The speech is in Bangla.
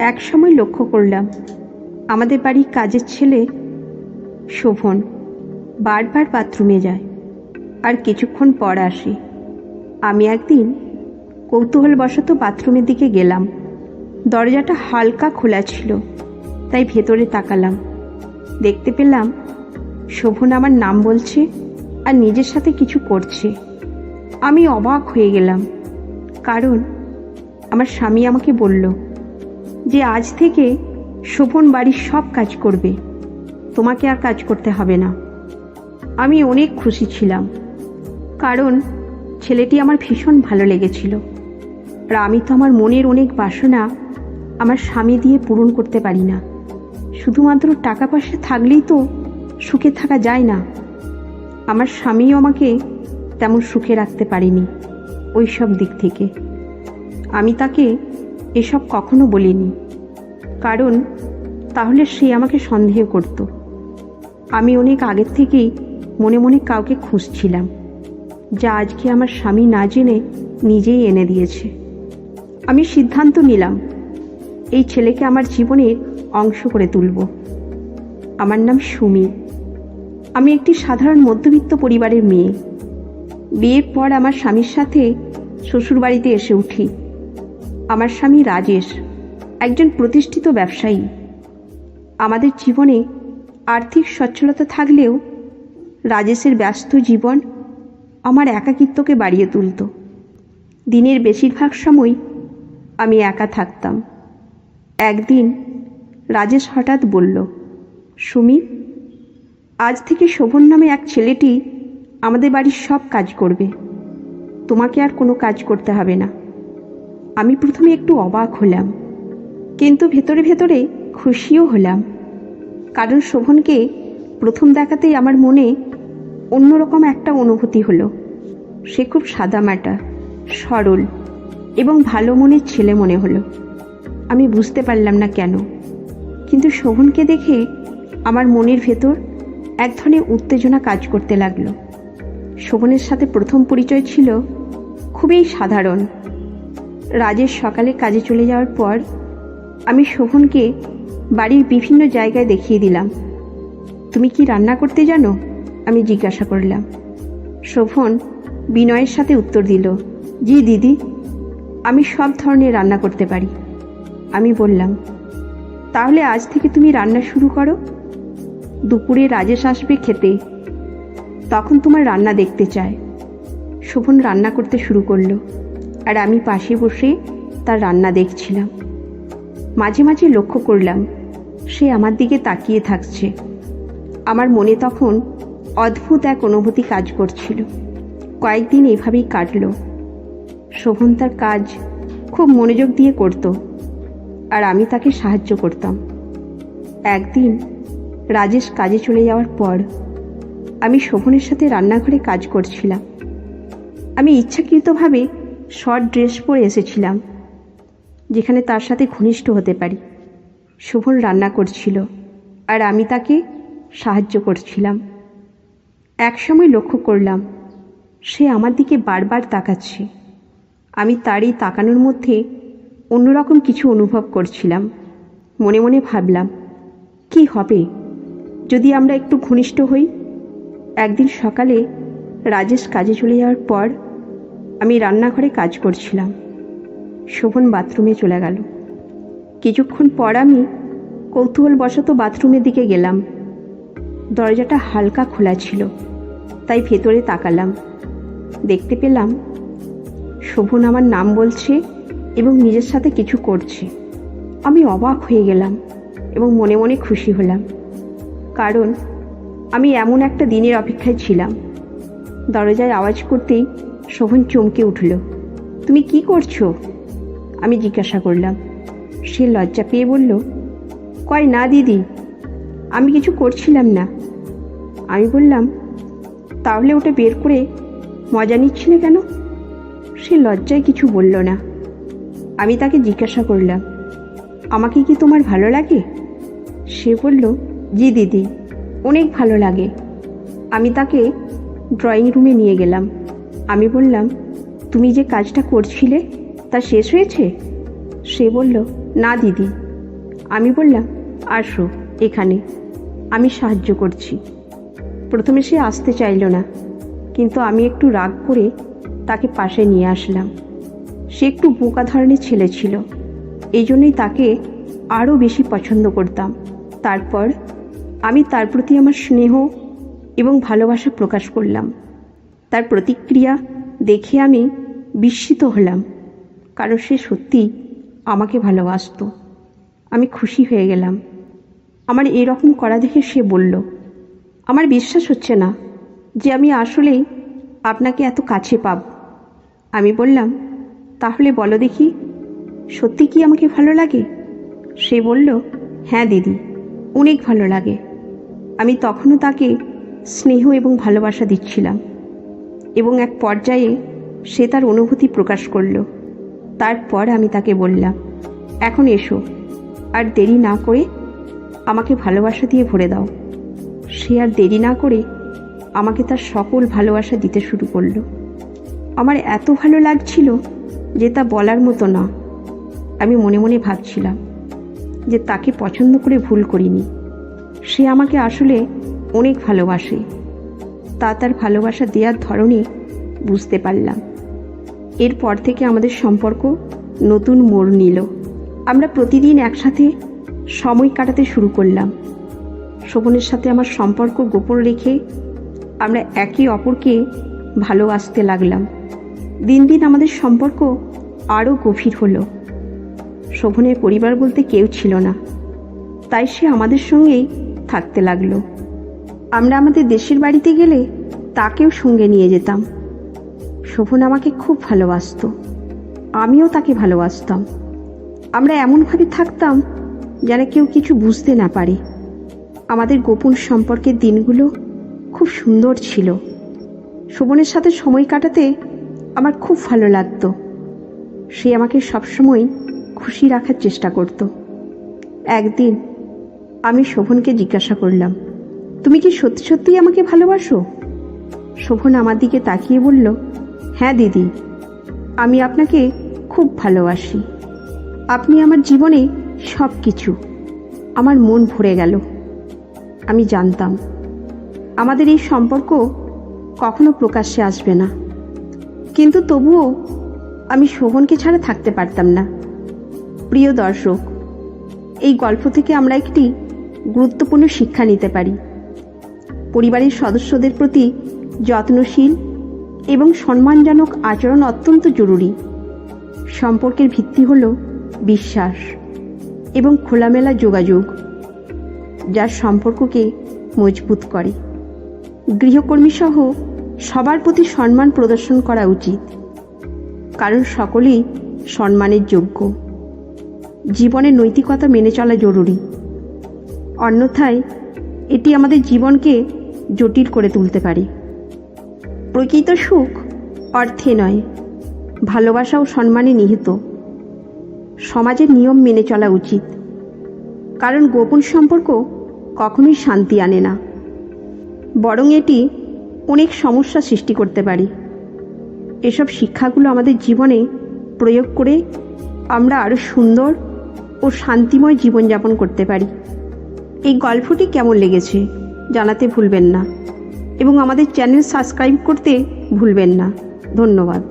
এক সময় লক্ষ্য করলাম আমাদের বাড়ির কাজের ছেলে শোভন বারবার বাথরুমে যায় আর কিছুক্ষণ পর আসে। আমি একদিন কৌতূহলবশত বাথরুমের দিকে গেলাম। দরজাটা হালকা খোলা ছিল, তাই ভেতরে তাকালাম। দেখতে পেলাম শোভন আমার নাম বলছে আর নিজের সাথে কিছু করছে। আমি অবাক হয়ে গেলাম, কারণ আমার স্বামী আমাকে বলল যে আজ থেকে শোভন বাড়ির সব কাজ করবে, তোমাকে আর কাজ করতে হবে না। আমি অনেক খুশি ছিলাম, কারণ ছেলেটি আমার ভীষণ ভালো লেগেছিল। আর আমি তো আমার মনের অনেক বাসনা আমার স্বামী দিয়ে পূরণ করতে পারি না। শুধুমাত্র টাকা পয়সা থাকলেই তো সুখে থাকা যায় না। আমার স্বামীও আমাকে তেমন সুখে রাখতে পারেনি ওই সব দিক থেকে। আমি তাকে এসব কখনো বলিনি, কারণ তাহলে সে আমাকে সন্দেহ করত। আমি অনেক আগের থেকেই মনে মনে কাউকে খুঁজছিলাম, যা আজকে আমার স্বামী না জেনে নিজেই এনে দিয়েছে। আমি সিদ্ধান্ত নিলাম এই ছেলেকে আমার জীবনের অংশ করে তুলব। আমার নাম সুমি। আমি একটি সাধারণ মধ্যবিত্ত পরিবারের মেয়ে। বিয়ের পর আমার স্বামীর সাথে শ্বশুরবাড়িতে এসে উঠি। আমার স্বামী রাজেশ একজন প্রতিষ্ঠিত ব্যবসায়ী। আমাদের জীবনে আর্থিক সচ্ছলতা থাকলেও রাজেশের ব্যস্ত জীবন আমার একাকিত্বকে বাড়িয়ে তুলত। দিনের বেশিরভাগ সময় আমি একা থাকতাম। একদিন রাজেশ হঠাৎ বলল, সুমি, আজ থেকে শোভন নামে এক ছেলেটি আমাদের বাড়ির সব কাজ করবে, তোমাকে আর কোনো কাজ করতে হবে না। আমি প্রথমে একটু অবাক হলাম, কিন্তু ভেতরে ভেতরে খুশিও হলাম, কারণ শোভনকে প্রথম দেখাতেই আমার মনে অন্যরকম একটা অনুভূতি হলো। সে খুব সাদামাটা, সরল এবং ভালো মনের ছেলে মনে হলো। আমি বুঝতে পারলাম না কেন, কিন্তু শোভনকে দেখে আমার মনের ভেতর এক ধরনের উত্তেজনা কাজ করতে লাগলো। শোভনের সাথে প্রথম পরিচয় ছিল খুবই সাধারণ। রাজেশ সকালে কাজে চলে যাওয়ার পর আমি শোভনকে বাড়ির বিভিন্ন জায়গায় দেখিয়ে দিলাম। তুমি কি রান্না করতে জানো? আমি জিজ্ঞাসা করলাম। শোভন বিনয়ের সাথে উত্তর দিল, জি দিদি, আমি সব ধরনের রান্না করতে পারি। আমি বললাম, তাহলে আজ থেকে তুমি রান্না শুরু করো। দুপুরে রাজেশ আসবে খেতে, তখন তোমার রান্না দেখতে চায়। শোভন রান্না করতে শুরু করলো, আর আমি পাশে বসে তার রান্না দেখছিলাম। মাঝে মাঝে লক্ষ্য করলাম সে আমার দিকে তাকিয়ে থাকছে। আমার মনে তখন অদ্ভুত এক অনুভূতি কাজ করছিল। কয়েকদিন এভাবেই কাটল। শোভন তার কাজ খুব মনোযোগ দিয়ে করত, আর আমি তাকে সাহায্য করতাম। একদিন রাজেশ কাজে চলে যাওয়ার পর আমি শোভনের সাথে রান্নাঘরে কাজ করছিলাম। আমি ইচ্ছাকৃতভাবে শর্ট ড্রেস পরে এসেছিলাম, যেখানে তার সাথে ঘনিষ্ঠ হতে পারি। শোভন রান্না করছিল, আর আমি তাকে সাহায্য করছিলাম। এক সময় লক্ষ্য করলাম সে আমার দিকে বারবার তাকাচ্ছে। আমি তার এই তাকানোর মধ্যে অন্যরকম কিছু অনুভব করছিলাম। মনে মনে ভাবলাম, কি হবে যদি আমরা একটু ঘনিষ্ঠ হই। একদিন সকালে রাজেশ কাজে চলে যাওয়ার পর আমি রান্নাঘরে কাজ করছিলাম। শোভন বাথরুমে চলে গেল। কিছুক্ষণ পর আমি কৌতূহলবশত বাথরুমের দিকে গেলাম। দরজাটা হালকা খোলা ছিল, তাই ভেতরে তাকালাম। দেখতে পেলাম শোভন আমার নাম বলছে এবং নিজের সাথে কিছু করছে। আমি অবাক হয়ে গেলাম এবং মনে মনে খুশি হলাম, কারণ আমি এমন একটা দিনের অপেক্ষায় ছিলাম। দরজায় আওয়াজ করতেই শোভন চমকে উঠল। তুমি কি করছো? আমি জিজ্ঞাসা করলাম। সে লজ্জা পেয়ে বলল, কয় না দিদি, আমি কিছু করছিলাম না। আমি বললাম, তাহলে ওটা বের করে মজা নিচ্ছিলে কেন? সে লজ্জায় কিছু বলল না। আমি তাকে জিজ্ঞাসা করলাম, আমাকে কি তোমার ভালো লাগে? সে বলল, জি দিদি, অনেক ভালো লাগে। আমি তাকে ড্রয়িং রুমে নিয়ে গেলাম। আমি বললাম, তুমি যে কাজটা করছিলে তা শেষ হয়েছে? সে বলল, না দিদি, আমি বললাম, আসো এখানে, আমি সাহায্য করছি। প্রথমে সে আসতে চাইল না, কিন্তু আমি একটু রাগ করে তাকে পাশে নিয়ে আসলাম। সে একটু বোকা ধরনের ছেলে ছিল, এই জন্যই তাকে আরও বেশি পছন্দ করতাম। তারপর আমি তার প্রতি আমার স্নেহ এবং ভালোবাসা প্রকাশ করলাম। তার প্রতিক্রিয়া দেখে আমি বিস্মিত হলাম, কারণ সে সত্যি আমাকে ভালোবাসত। আমি খুশি হয়ে গেলাম। আমার এরকম করা দেখে সে বলল, আমার বিশ্বাস হচ্ছে না যে আমি আসলেই আপনাকে এত কাছে পাব। আমি বললাম, তাহলে বলো দেখি, সত্যি কি আমাকে ভালো লাগে? সে বলল, হ্যাঁ দিদি, অনেক ভালো লাগে। আমি তখনও তাকে স্নেহ এবং ভালোবাসা দিচ্ছিলাম, এবং এক পর্যায়ে সে তার অনুভূতি প্রকাশ করল। তারপর আমি তাকে বললাম, এখন এসো, আর দেরি না করে আমাকে ভালোবাসা দিয়ে ভরে দাও। সে আর দেরি না করে আমাকে তার সকল ভালোবাসা দিতে শুরু করলো। আমার এত ভালো লাগছিল যে তা বলার মতো না। আমি মনে মনে ভাবছিলাম যে তাকে পছন্দ করে ভুল করিনি। সে আমাকে আসলে অনেক ভালোবাসে। তার ভালোবাসা দেওয়ার ধরনই বুঝতে পারলাম। এরপর থেকে আমাদের সম্পর্ক নতুন মোড় নিল। আমরা প্রতিদিন একসাথে সময় কাটাতে শুরু করলাম। শোভনের সাথে আমার সম্পর্ক গোপন রেখে আমরা একে অপরকে ভালোবাসতে লাগলাম। দিন দিন আমাদের সম্পর্ক আরও গভীর হলো। শোভনের পরিবার বলতে কেউ ছিল না, তাই সে আমাদের সঙ্গেই থাকতে লাগলো। আমরা আমাদের দেশের বাড়িতে গেলে তাকেও সঙ্গে নিয়ে যেতাম। শোভন আমাকে খুব ভালোবাসত, আমিও তাকে ভালোবাসতাম। আমরা এমনভাবে থাকতাম যেন কেউ কিছু বুঝতে না পারে। আমাদের গোপন সম্পর্কের দিনগুলো খুব সুন্দর ছিল। শোভনের সাথে সময় কাটাতে আমার খুব ভালো লাগতো। সে আমাকে সবসময় খুশি রাখার চেষ্টা করত। একদিন আমি শোভনকে জিজ্ঞাসা করলাম, তুমি কি সত্যি সত্যিই আমাকে ভালোবাসো? শোভন আমার দিকে তাকিয়ে বলল, হ্যাঁ দিদি, আমি আপনাকে খুব ভালোবাসি। আপনি আমার জীবনে সব কিছু। আমার মন ভরে গেল। আমি জানতাম আমাদের এই সম্পর্ক কখনো প্রকাশ্যে আসবে না, কিন্তু তবুও আমি শোভনকে ছাড়া থাকতে পারতাম না। প্রিয় দর্শক, এই গল্প থেকে আমরা একটি গুরুত্বপূর্ণ শিক্ষা নিতে পারি। পরিবারের সদস্যদের প্রতি যত্নশীল এবং সম্মানজনক আচরণ অত্যন্ত জরুরি। সম্পর্কের ভিত্তি হল বিশ্বাস এবং খোলামেলা যোগাযোগ, যা সম্পর্ককে মজবুত করে। গৃহকর্মী সহ সবার প্রতি সম্মান প্রদর্শন করা উচিত, কারণ সকলেই সম্মানের যোগ্য। জীবনে নৈতিকতা মেনে চলা জরুরি, অন্যথায় এটি আমাদের জীবনকে জটিল করে তুলতে পারে। প্রকৃত সুখ অর্থে নয়, ভালোবাসা ও সম্মানে নিহিত। সমাজের নিয়ম মেনে চলা উচিত, কারণ গোপন সম্পর্ক কখনোই শান্তি আনে না, বরং এটি অনেক সমস্যা সৃষ্টি করতে পারে। এসব শিক্ষাগুলো আমাদের জীবনে প্রয়োগ করে আমরা আরও সুন্দর ও শান্তিময় জীবনযাপন করতে পারি। এই গল্পটি কেমন লেগেছে জানাতে ভুলবেন না, এবং আমাদের চ্যানেল সাবস্ক্রাইব করতে ভুলবেন না। ধন্যবাদ।